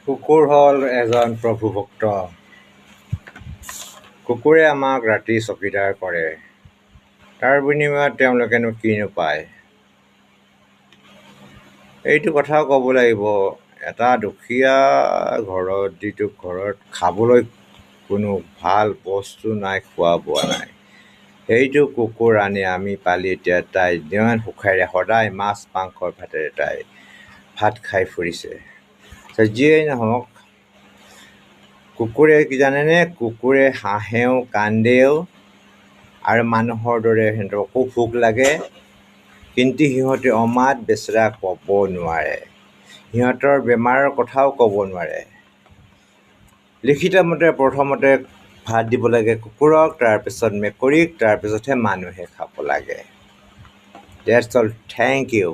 কুকুৰ হ'ল এজন প্ৰভুভক্ত। কুকুৰে আমাক ৰাতি চকীদাৰ কৰে। তাৰ বিনিময়ত তেওঁলোকেনো কিনো পায়? এইটো কথাও ক'ব লাগিব, এটা দুখীয়া ঘৰত যিটো ঘৰত খাবলৈ কোনো ভাল বস্তু নাই, খোৱা বোৱা নাই, সেইটো কুকুৰ আনি আমি পালি এতিয়া তাই যিমান সুখেৰে সদায় মাছ মাংসৰ ভাতেৰে তাই ভাত খাই ফুৰিছে। যিয়েই নহওক, কুকুৰে কি জানেনে, কুকুৰে হাঁহেও কান্দেও আৰু মানুহৰ দৰে সিহঁতকো ভোক লাগে, কিন্তু সিহঁতে অমাত বেচেৰা ক'ব নোৱাৰে। সিহঁতৰ বেমাৰৰ কথাও ক'ব নোৱাৰে। লিখিত মতে প্ৰথমতে ভাত দিব লাগে কুকুৰক, তাৰপিছত মেকুৰীক, তাৰপিছতহে মানুহে খাব লাগে। That's all, thank U.